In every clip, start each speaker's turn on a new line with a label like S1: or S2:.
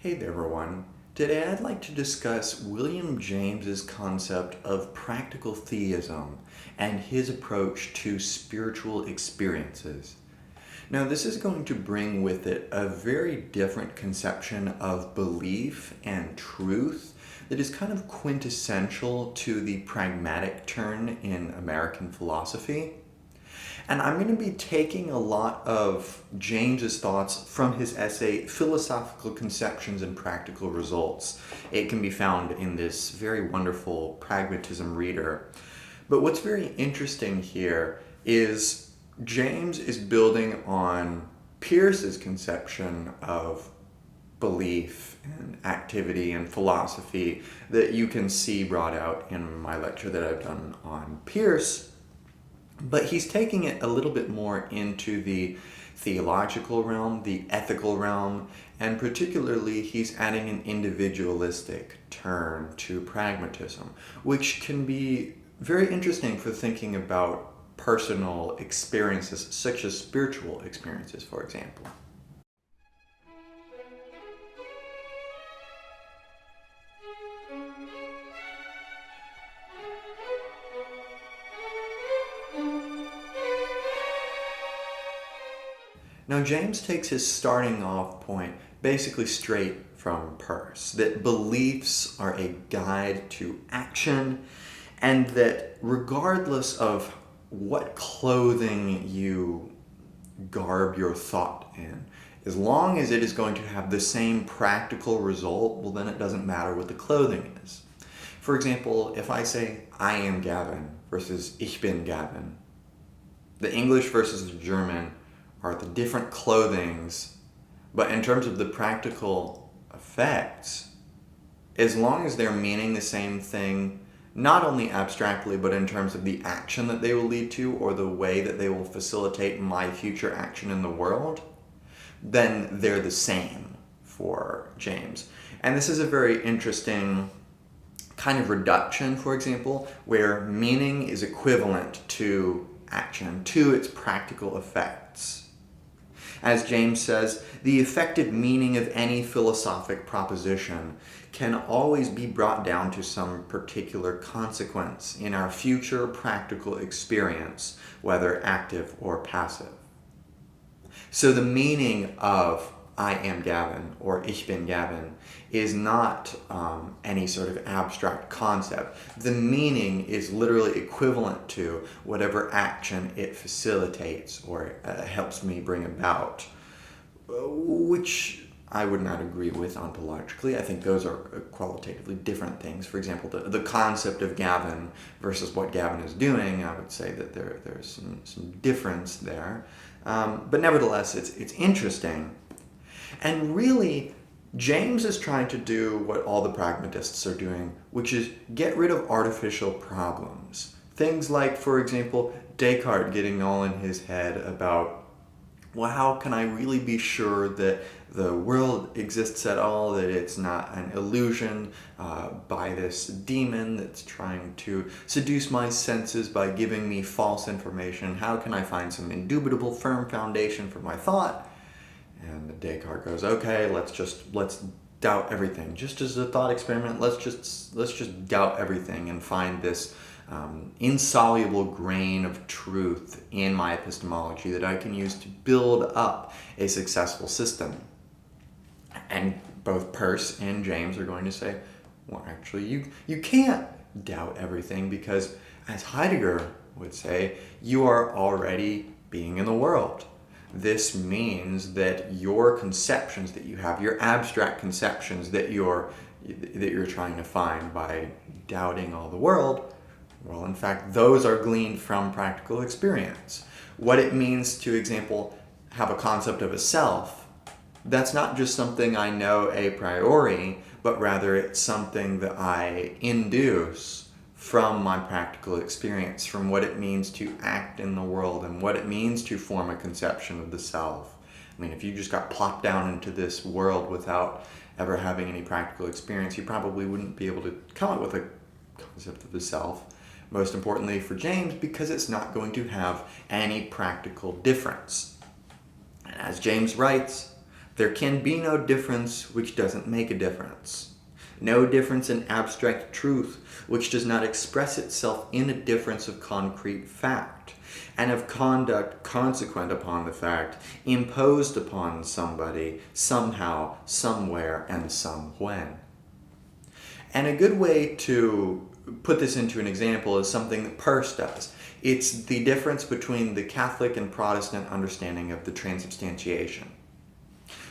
S1: Hey there, everyone. Today I'd like to discuss William James's concept of practical theism and his approach to spiritual experiences. Now, this is going to bring with it a very different conception of belief and truth that is kind of quintessential to the pragmatic turn in American philosophy. And I'm going to be taking a lot of James's thoughts from his essay, Philosophical Conceptions and Practical Results. It can be found in this very wonderful Pragmatism reader. But what's very interesting here is James is building on Peirce's conception of belief and activity and philosophy that you can see brought out in my lecture that I've done on Peirce. But he's taking it a little bit more into the theological realm, the ethical realm, and particularly he's adding an individualistic turn to pragmatism, which can be very interesting for thinking about personal experiences, such as spiritual experiences, for example. Now, James takes his starting off point basically straight from Peirce, that beliefs are a guide to action, and that regardless of what clothing you garb your thought in, as long as it is going to have the same practical result, well, then it doesn't matter what the clothing is. For example, if I say, I am Gavin versus ich bin Gavin, the English versus the German are the different clothings, but in terms of the practical effects, as long as they're meaning the same thing, not only abstractly, but in terms of the action that they will lead to or the way that they will facilitate my future action in the world, then they're the same for James. And this is a very interesting kind of reduction, for example, where meaning is equivalent to action, to its practical effects. As James says, the effective meaning of any philosophic proposition can always be brought down to some particular consequence in our future practical experience, whether active or passive. So the meaning of I am Gavin or ich bin Gavin is not any sort of abstract concept. The meaning is literally equivalent to whatever action it facilitates or helps me bring about, which I would not agree with ontologically. I think those are qualitatively different things. For example, the concept of Gavin versus what Gavin is doing, I would say that there's some difference there. But nevertheless, it's interesting. And really, James is trying to do what all the pragmatists are doing, which is get rid of artificial problems. Things like, for example, Descartes getting all in his head about, well, how can I really be sure that the world exists at all, that it's not an illusion by this demon that's trying to seduce my senses by giving me false information? How can I find some indubitable, firm foundation for my thought? And Descartes goes, okay, let's doubt everything. Just as a thought experiment, let's just doubt everything and find this insoluble grain of truth in my epistemology that I can use to build up a successful system. And both Peirce and James are going to say, well, actually, you can't doubt everything because, as Heidegger would say, you are already being in the world. This means that your conceptions that you have, your abstract conceptions that you're trying to find by doubting all the world, well, in fact, those are gleaned from practical experience. What it means to, example, have a concept of a self, that's not just something I know a priori, but rather it's something that I induce from my practical experience, from what it means to act in the world and what it means to form a conception of the self. I mean, if you just got plopped down into this world without ever having any practical experience, you probably wouldn't be able to come up with a concept of the self. Most importantly for James, because it's not going to have any practical difference. And as James writes, There can be no difference which doesn't make a difference. No difference in abstract truth which does not express itself in a difference of concrete fact, and of conduct consequent upon the fact, imposed upon somebody, somehow, somewhere, and somewhen. And a good way to put this into an example is something that Peirce does. It's the difference between the Catholic and Protestant understanding of the Transubstantiation.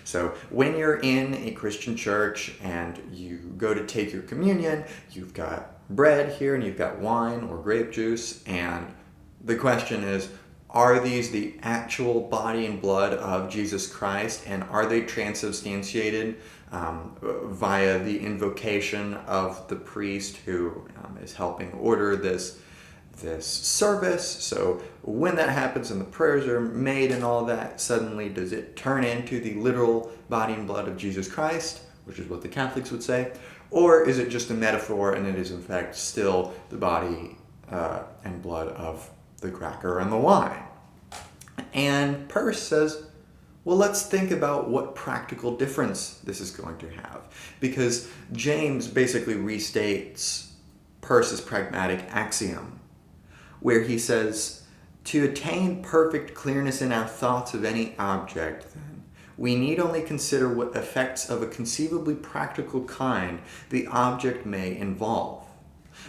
S1: So when you're in a Christian church and you go to take your communion, you've got bread here and you've got wine or grape juice, and the question is, are these the actual body and blood of Jesus Christ, and are they transubstantiated via the invocation of the priest who is helping order this service? So when that happens and the prayers are made and all that, suddenly does it turn into the literal body and blood of Jesus Christ, which is what the Catholics would say, or is it just a metaphor and it is in fact still the body and blood of the cracker and the wine? And Peirce says, well, let's think about what practical difference this is going to have, because James basically restates Peirce's pragmatic axiom, where he says, to attain perfect clearness in our thoughts of any object, then, we need only consider what effects of a conceivably practical kind the object may involve,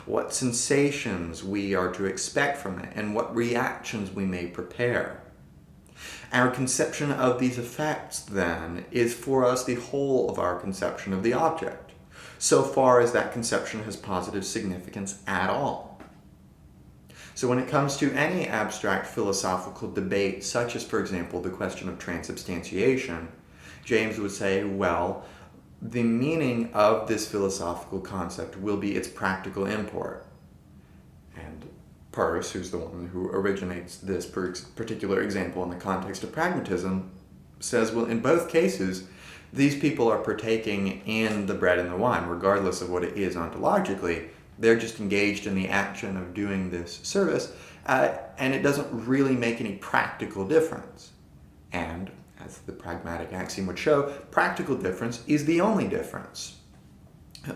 S1: what sensations we are to expect from it, and what reactions we may prepare. Our conception of these effects, then, is for us the whole of our conception of the object, so far as that conception has positive significance at all. So when it comes to any abstract philosophical debate, such as, for example, the question of transubstantiation, James would say, well, the meaning of this philosophical concept will be its practical import. And Peirce, who's the one who originates this particular example in the context of pragmatism, says, well, in both cases, these people are partaking in the bread and the wine, regardless of what it is ontologically. They're just engaged in the action of doing this service, and it doesn't really make any practical difference. And, as the pragmatic axiom would show, practical difference is the only difference.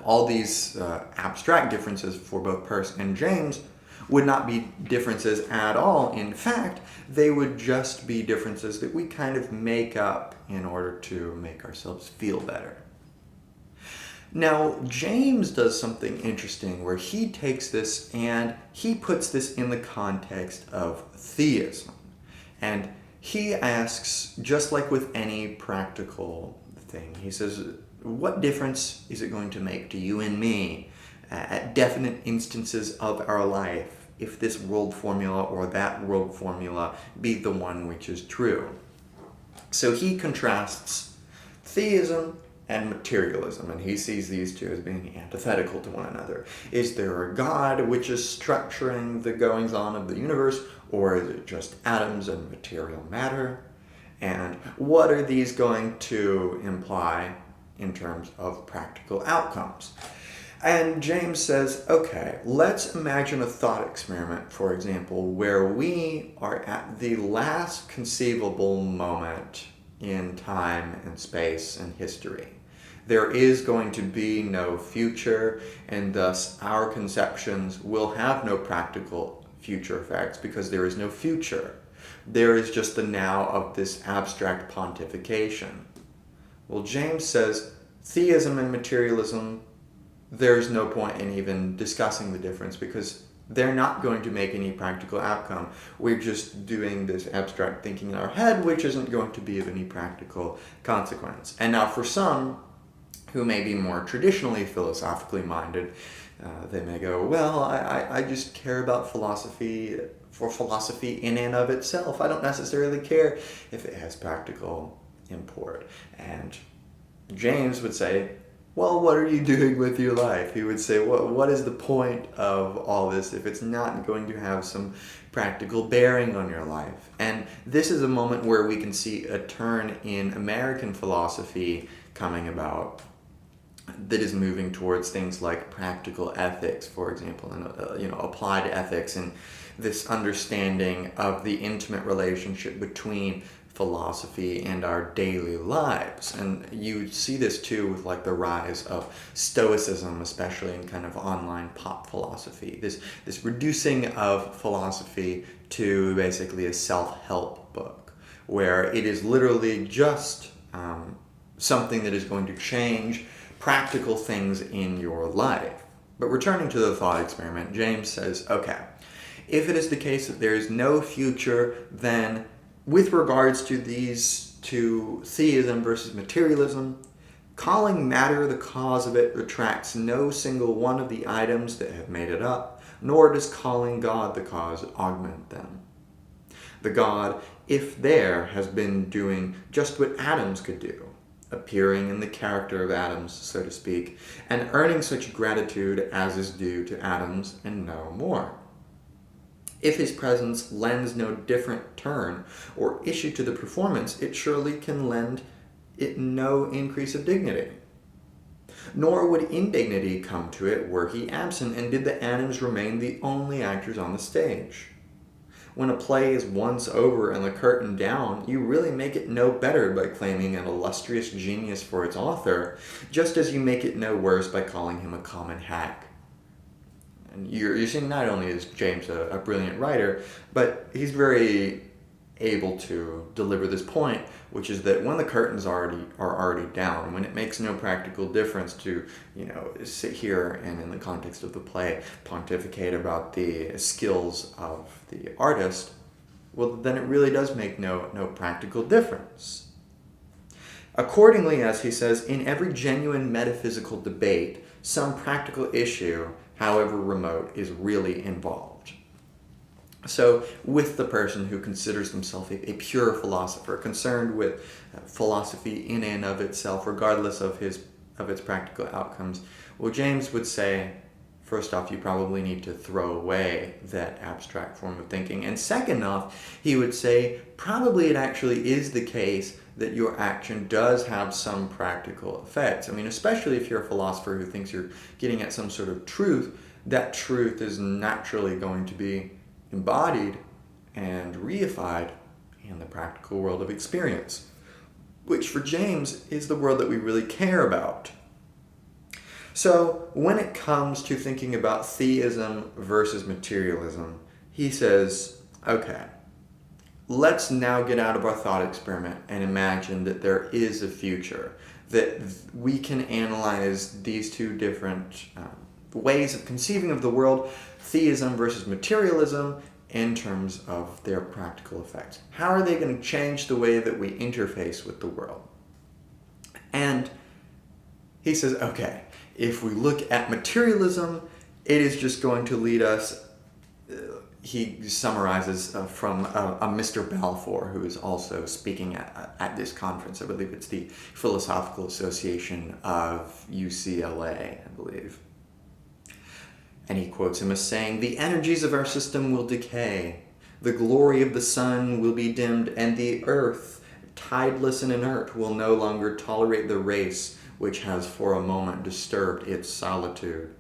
S1: All these abstract differences for both Peirce and James would not be differences at all. In fact, they would just be differences that we kind of make up in order to make ourselves feel better. Now, James does something interesting where he takes this and he puts this in the context of theism. And he asks, just like with any practical thing, he says, what difference is it going to make to you and me at definite instances of our life if this world formula or that world formula be the one which is true? So he contrasts theism and materialism, and he sees these two as being antithetical to one another. Is there a God which is structuring the goings-on of the universe, or is it just atoms and material matter? And what are these going to imply in terms of practical outcomes? And James says, okay, let's imagine a thought experiment, for example, where we are at the last conceivable moment in time and space and history. There is going to be no future, and thus our conceptions will have no practical future effects because there is no future. There is just the now of this abstract pontification. Well, James says theism and materialism, there's no point in even discussing the difference because they're not going to make any practical outcome. We're just doing this abstract thinking in our head, which isn't going to be of any practical consequence. And now for some who may be more traditionally philosophically minded, they may go, well, I just care about philosophy for philosophy in and of itself. I don't necessarily care if it has practical import. And James would say, well, what are you doing with your life? He would say, well, what is the point of all this if it's not going to have some practical bearing on your life? And this is a moment where we can see a turn in American philosophy coming about that is moving towards things like practical ethics, for example, and applied ethics, and this understanding of the intimate relationship between philosophy and our daily lives. And you see this too with like the rise of Stoicism, especially in kind of online pop philosophy. This reducing of philosophy to basically a self-help book, where it is literally just something that is going to change practical things in your life. But returning to the thought experiment, James says, okay, if it is the case that there is no future, then with regards to these two, theism versus materialism, calling matter the cause of it retracts no single one of the items that have made it up, nor does calling God the cause augment them. The God, if there, has been doing just what atoms could do, appearing in the character of atoms, so to speak, and earning such gratitude as is due to atoms and no more. If his presence lends no different turn or issue to the performance, it surely can lend it no increase of dignity. Nor would indignity come to it were he absent, and did the atoms remain the only actors on the stage. When a play is once over and the curtain down, you really make it no better by claiming an illustrious genius for its author, just as you make it no worse by calling him a common hack. And you're seeing not only is James a brilliant writer, but he's very able to deliver this point, which is that when the curtains are already down, when it makes no practical difference to, sit here and in the context of the play pontificate about the skills of the artist, well, then it really does make no practical difference. Accordingly, as he says, in every genuine metaphysical debate, some practical issue, however remote, is really involved. So with the person who considers himself a pure philosopher, concerned with philosophy in and of itself, regardless of its practical outcomes, well, James would say, first off, you probably need to throw away that abstract form of thinking. And second off, he would say, probably it actually is the case that your action does have some practical effects. I mean, especially if you're a philosopher who thinks you're getting at some sort of truth, that truth is naturally going to be embodied and reified in the practical world of experience, which for James is the world that we really care about. So when it comes to thinking about theism versus materialism, he says, okay, let's now get out of our thought experiment and imagine that there is a future, that we can analyze these two different ways of conceiving of the world, theism versus materialism, in terms of their practical effects. How are they going to change the way that we interface with the world? And he says, okay, if we look at materialism, it is just going to lead us, he summarizes from a Mr. Balfour, who is also speaking at this conference. I believe it's the Philosophical Association of UCLA, I believe. And he quotes him as saying, "The energies of our system will decay, the glory of the sun will be dimmed, and the earth, tideless and inert, will no longer tolerate the race which has for a moment disturbed its solitude.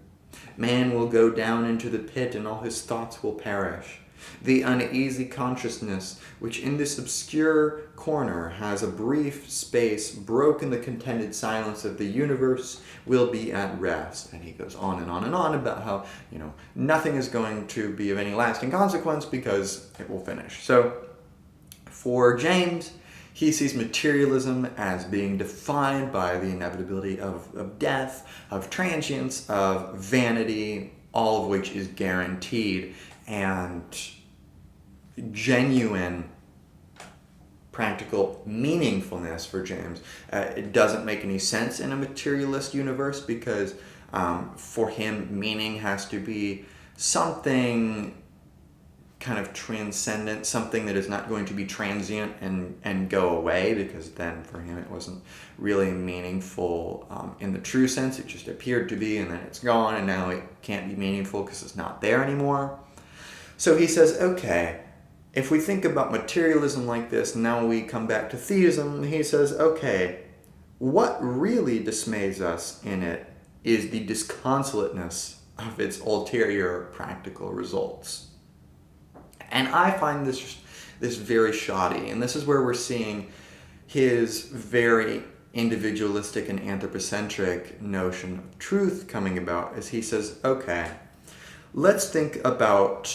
S1: Man will go down into the pit, and all his thoughts will perish. The uneasy consciousness, which in this obscure corner has a brief space broken the contented silence of the universe, will be at rest." And he goes on and on and on about how, nothing is going to be of any lasting consequence because it will finish. So for James, he sees materialism as being defined by the inevitability of death, of transience, of vanity, all of which is guaranteed, and genuine practical meaningfulness for James. It doesn't make any sense in a materialist universe because for him, meaning has to be something kind of transcendent, something that is not going to be transient and go away, because then for him it wasn't really meaningful in the true sense. It just appeared to be, and then it's gone, and now it can't be meaningful because it's not there anymore. So he says, okay, if we think about materialism like this, now we come back to theism, he says, okay, what really dismays us in it is the disconsolateness of its ulterior practical results. And I find this this very shoddy. And this is where we're seeing his very individualistic and anthropocentric notion of truth coming about, as he says, okay, let's think about,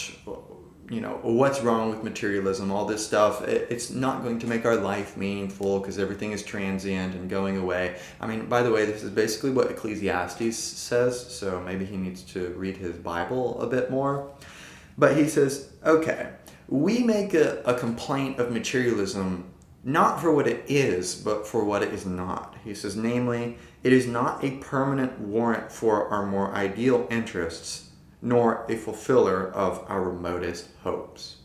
S1: what's wrong with materialism, all this stuff. It's not going to make our life meaningful because everything is transient and going away. I mean, by the way, this is basically what Ecclesiastes says, so maybe he needs to read his Bible a bit more. But he says, okay, we make a complaint of materialism not for what it is, but for what it is not. He says, namely, it is not a permanent warrant for our more ideal interests, nor a fulfiller of our remotest hopes.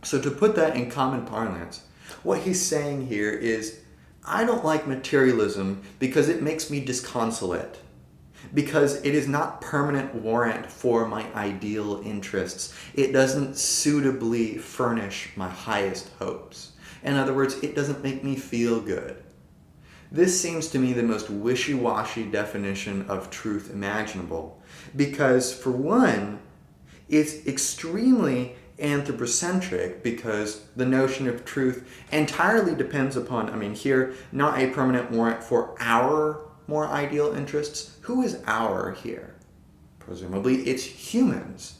S1: So to put that in common parlance, what he's saying here is, I don't like materialism because it makes me disconsolate, because it is not permanent warrant for my ideal interests. It doesn't suitably furnish my highest hopes. In other words, it doesn't make me feel good. This seems to me the most wishy-washy definition of truth imaginable, because for one, it's extremely anthropocentric, because the notion of truth entirely depends upon, here, not a permanent warrant for our more ideal interests. Who is our here? Presumably it's humans.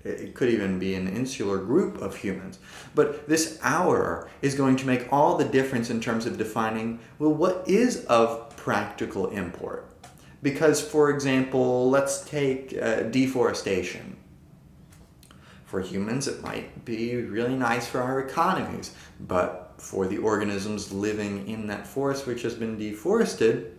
S1: It could even be an insular group of humans. But this our is going to make all the difference in terms of defining, well, what is of practical import? Because, for example, let's take deforestation. For humans, it might be really nice for our economies, but for the organisms living in that forest which has been deforested,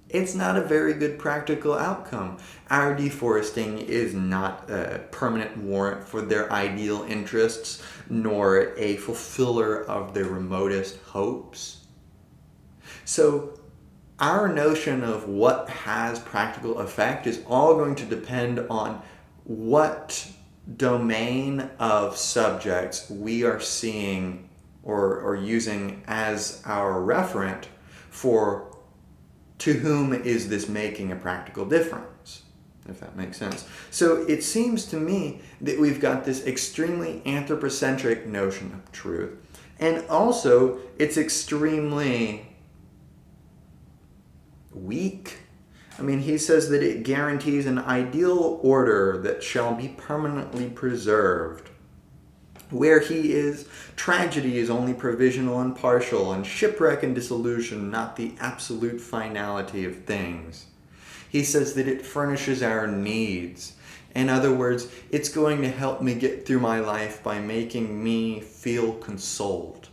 S1: it's not a very good practical outcome. Our deforesting is not a permanent warrant for their ideal interests, nor a fulfiller of their remotest hopes. So our notion of what has practical effect is all going to depend on what domain of subjects we are seeing or using as our referent for to whom is this making a practical difference, if that makes sense. So it seems to me that we've got this extremely anthropocentric notion of truth, and also it's extremely weak. He says that it guarantees an ideal order that shall be permanently preserved. Where he is, tragedy is only provisional and partial, and shipwreck and dissolution not the absolute finality of things. He says that it furnishes our needs. In other words, it's going to help me get through my life by making me feel consoled.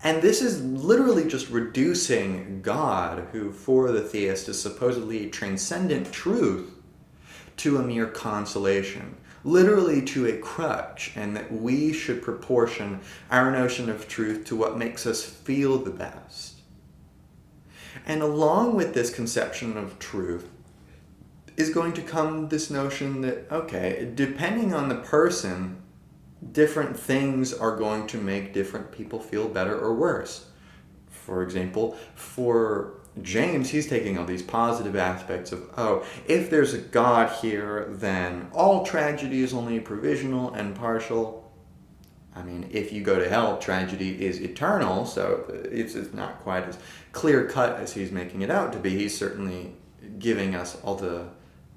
S1: And this is literally just reducing God, who for the theist is supposedly transcendent truth, to a mere consolation. Literally to a crutch, and that we should proportion our notion of truth to what makes us feel the best. And along with this conception of truth is going to come this notion that, okay, depending on the person, different things are going to make different people feel better or worse. For example, for James, he's taking all these positive aspects of, if there's a God here, then all tragedy is only provisional and partial. If you go to hell, tragedy is eternal, so it's not quite as clear-cut as he's making it out to be. He's certainly giving us all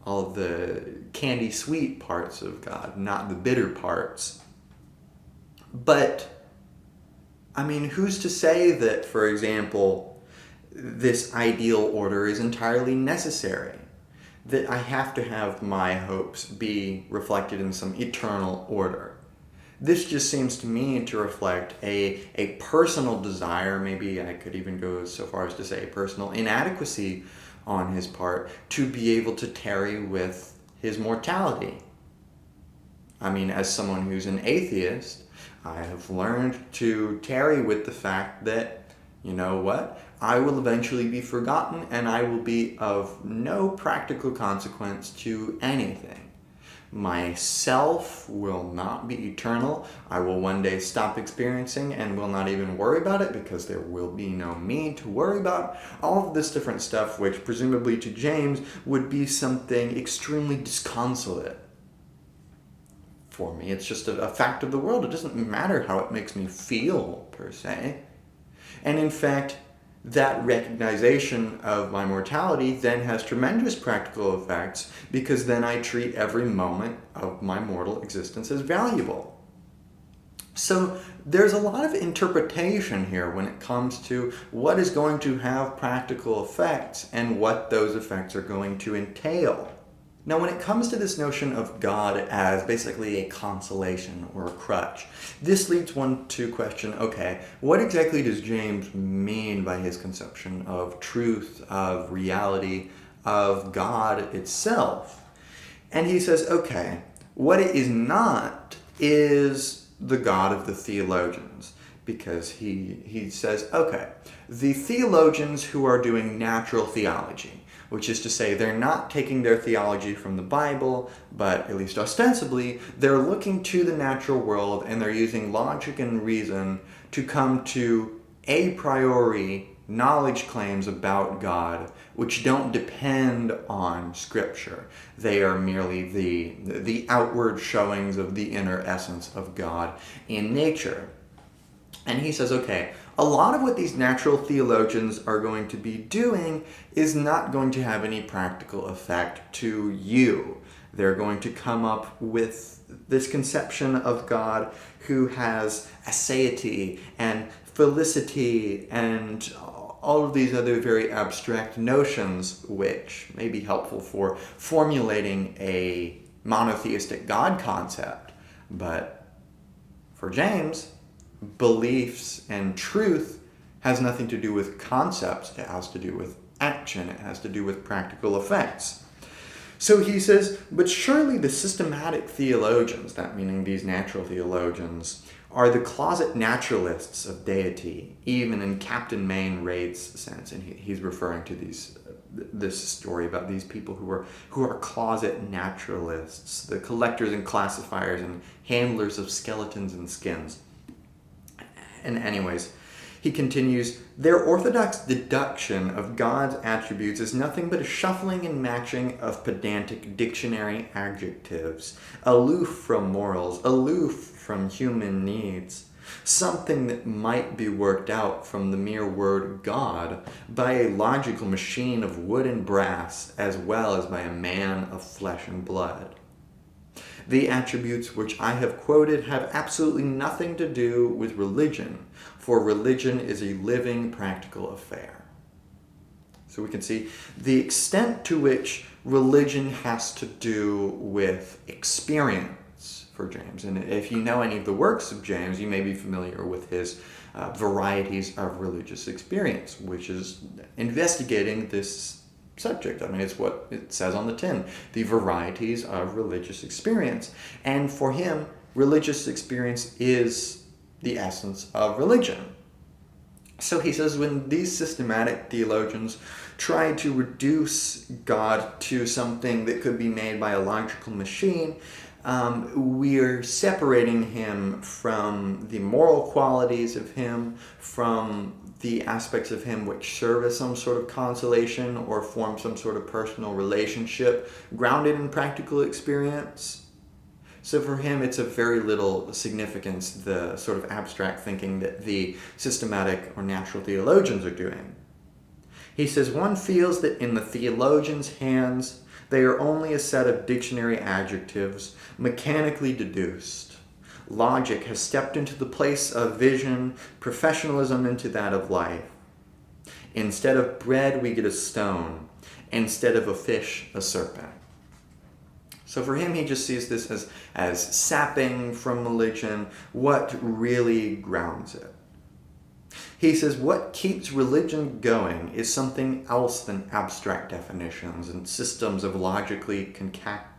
S1: of the candy-sweet parts of God, not the bitter parts. But, who's to say that, for example, this ideal order is entirely necessary? That I have to have my hopes be reflected in some eternal order? This just seems to me to reflect a personal desire, maybe I could even go so far as to say personal inadequacy on his part, to be able to tarry with his mortality. As someone who's an atheist, I have learned to tarry with the fact that, you know what, I will eventually be forgotten and I will be of no practical consequence to anything. Myself will not be eternal. I will one day stop experiencing and will not even worry about it because there will be no me to worry about. All of this different stuff, which presumably to James would be something extremely disconsolate. for me. It's just a fact of the world. It doesn't matter how it makes me feel, per se. And in fact, that recognition of my mortality then has tremendous practical effects, because then I treat every moment of my mortal existence as valuable. So there's a lot of interpretation here when it comes to what is going to have practical effects and what those effects are going to entail. Now, when it comes to this notion of God as basically a consolation or a crutch, this leads one to question, okay, what exactly does James mean by his conception of truth, of reality, of God itself? And he says, okay, what it is not is the God of the theologians, because he says, okay, the theologians who are doing natural theology, which is to say they're not taking their theology from the Bible, but at least ostensibly, they're looking to the natural world and they're using logic and reason to come to a priori knowledge claims about God, which don't depend on Scripture. They are merely the outward showings of the inner essence of God in nature. And he says, okay, a lot of what these natural theologians are going to be doing is not going to have any practical effect to you. They're going to come up with this conception of God who has aseity and felicity and all of these other very abstract notions, which may be helpful for formulating a monotheistic God concept. But for James, beliefs and truth has nothing to do with concepts. It has to do with action. It has to do with practical effects. So he says, but surely the systematic theologians, that meaning these natural theologians, are the closet naturalists of deity, even in Captain Mainwaring's sense. And he's referring to this story about these people who are closet naturalists, the collectors and classifiers and handlers of skeletons and skins. And anyways, he continues, their orthodox deduction of God's attributes is nothing but a shuffling and matching of pedantic dictionary adjectives, aloof from morals, aloof from human needs, something that might be worked out from the mere word God by a logical machine of wood and brass, as well as by a man of flesh and blood. The attributes which I have quoted have absolutely nothing to do with religion, for religion is a living, practical affair. So we can see the extent to which religion has to do with experience for James. And if you know any of the works of James, you may be familiar with his varieties of religious experience, which is investigating this subject. I mean, it's what it says on the tin, the varieties of religious experience. And for him, religious experience is the essence of religion. So he says, when these systematic theologians try to reduce God to something that could be made by a logical machine, we're separating him from the moral qualities of him, from the aspects of him which serve as some sort of consolation or form some sort of personal relationship grounded in practical experience. So for him, it's of very little significance, the sort of abstract thinking that the systematic or natural theologians are doing. He says, one feels that in the theologians' hands, they are only a set of dictionary adjectives mechanically deduced. Logic has stepped into the place of vision, professionalism into that of life. Instead of bread, we get a stone. Instead of a fish, a serpent. So for him, he just sees this as sapping from religion what really grounds it. He says what keeps religion going is something else than abstract definitions and systems of logically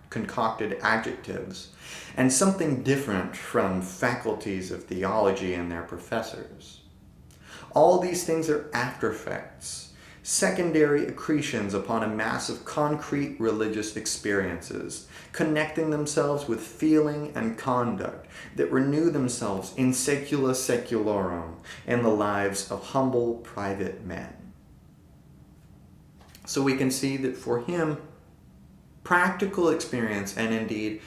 S1: concocted adjectives, and something different from faculties of theology and their professors. All these things are after effects, secondary accretions upon a mass of concrete religious experiences, connecting themselves with feeling and conduct that renew themselves in secula seculorum in the lives of humble private men. So we can see that for him, practical experience, and indeed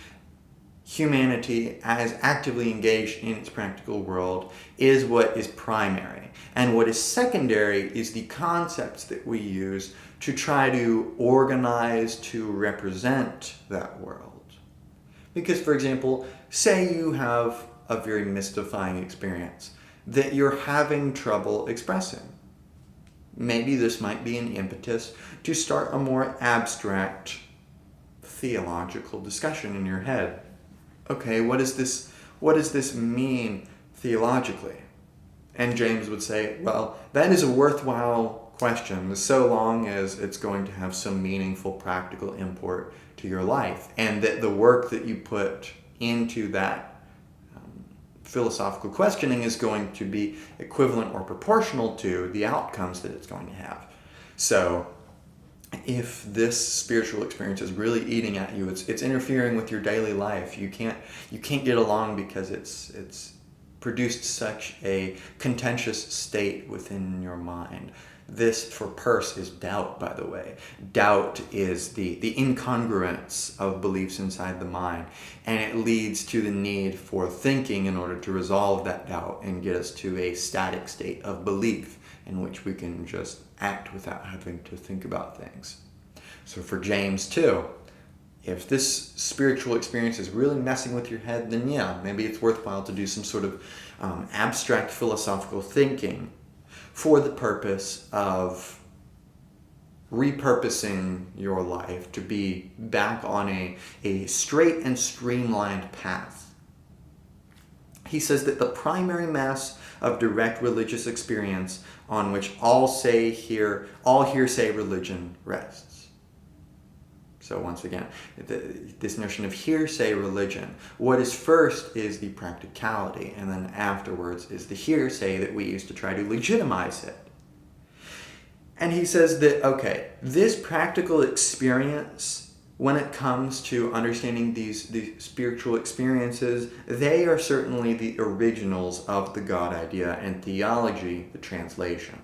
S1: humanity as actively engaged in its practical world is what is primary. And what is secondary is the concepts that we use to try to organize, to represent that world. Because, for example, say you have a very mystifying experience that you're having trouble expressing. Maybe this might be an impetus to start a more abstract theological discussion in your head. Okay, what does this mean theologically? And James would say, well, that is a worthwhile question, so long as it's going to have some meaningful practical import to your life, and that the work that you put into that philosophical questioning is going to be equivalent or proportional to the outcomes that it's going to have. So if this spiritual experience is really eating at you, it's interfering with your daily life, you can't get along because it's produced such a contentious state within your mind. This, for Peirce, is doubt, by the way. Doubt is the incongruence of beliefs inside the mind, and it leads to the need for thinking in order to resolve that doubt and get us to a static state of belief in which we can just act without having to think about things. So for James too, if this spiritual experience is really messing with your head, then yeah, maybe it's worthwhile to do some sort of abstract philosophical thinking for the purpose of repurposing your life to be back on a straight and streamlined path. He says that the primary mass of direct religious experience on which all hearsay religion rests. So once again, this notion of hearsay religion, what is first is the practicality, and then afterwards is the hearsay that we use to try to legitimize it. And he says that, okay, this practical experience, when it comes to understanding these spiritual experiences, they are certainly the originals of the God idea, and theology, the translation.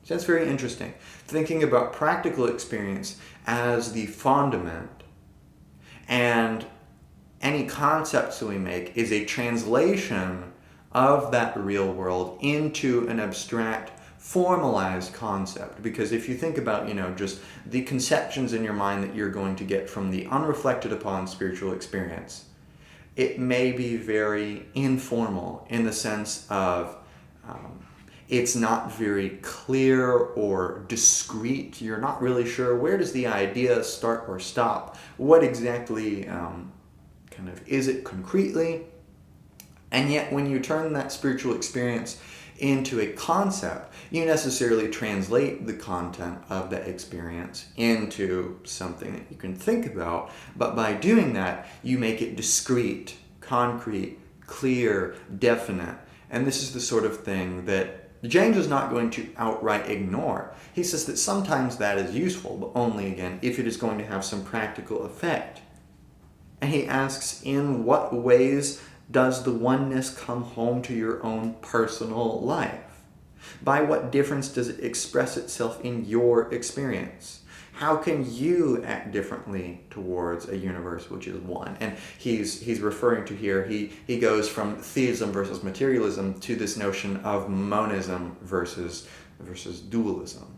S1: So that's very interesting. Thinking about practical experience as the fundament, and any concepts that we make is a translation of that real world into an abstract, formalized concept. Because if you think about, just the conceptions in your mind that you're going to get from the unreflected upon spiritual experience, it may be very informal in the sense of it's not very clear or discrete. You're not really sure where does the idea start or stop. What exactly is it concretely? And yet when you turn that spiritual experience into a concept, you necessarily translate the content of that experience into something that you can think about. But by doing that, you make it discrete, concrete, clear, definite. And this is the sort of thing that James is not going to outright ignore. He says that sometimes that is useful, but only, again, if it is going to have some practical effect. And he asks, in what ways does the oneness come home to your own personal life? By what difference does it express itself in your experience? How can you act differently towards a universe which is one? And he's referring to here, he goes from Theism versus Materialism to this notion of monism versus dualism.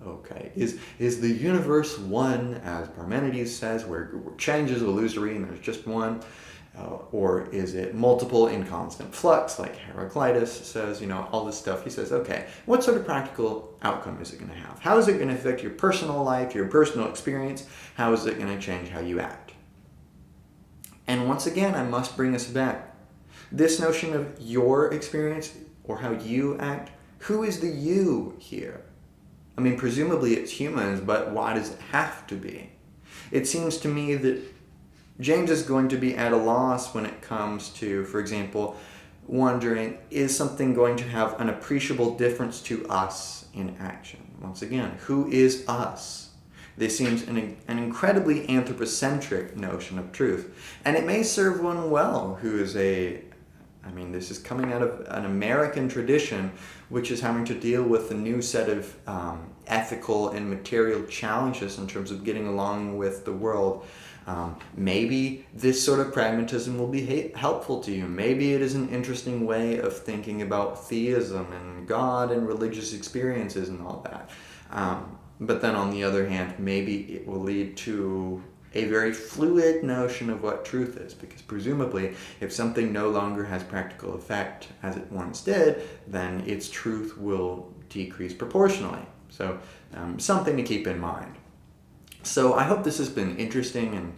S1: Okay, is the universe one, as Parmenides says, where change is illusory and there's just one? Or is it multiple in constant flux, like Heraclitus says, all this stuff. He says, okay, what sort of practical outcome is it going to have? How is it going to affect your personal life, your personal experience? How is it going to change how you act? And once again, I must bring us back. This notion of your experience or how you act, who is the you here? I mean, presumably it's humans, but why does it have to be? It seems to me that James is going to be at a loss when it comes to, for example, wondering, is something going to have an appreciable difference to us in action? Once again, who is us? This seems an incredibly anthropocentric notion of truth. And it may serve one well who is this is coming out of an American tradition which is having to deal with a new set of ethical and material challenges in terms of getting along with the world. Maybe this sort of pragmatism will be helpful to you. Maybe it is an interesting way of thinking about theism and God and religious experiences and all that. But then on the other hand, maybe it will lead to a very fluid notion of what truth is, because presumably if something no longer has practical effect as it once did, then its truth will decrease proportionally. So something to keep in mind. So I hope this has been interesting and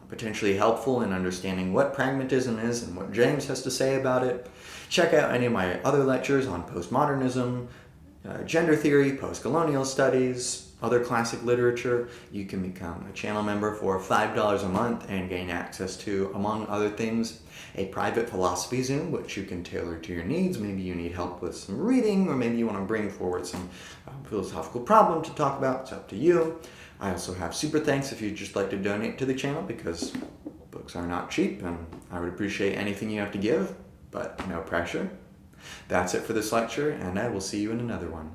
S1: potentially helpful in understanding what pragmatism is and what James has to say about it. Check out any of my other lectures on postmodernism, gender theory, post-colonial studies, other classic literature. You can become a channel member for $5 a month and gain access to, among other things, a private philosophy Zoom, which you can tailor to your needs. Maybe you need help with some reading, or maybe you want to bring forward some philosophical problem to talk about. It's up to you. I also have super thanks if you'd just like to donate to the channel, because books are not cheap, and I would appreciate anything you have to give, but no pressure. That's it for this lecture, and I will see you in another one.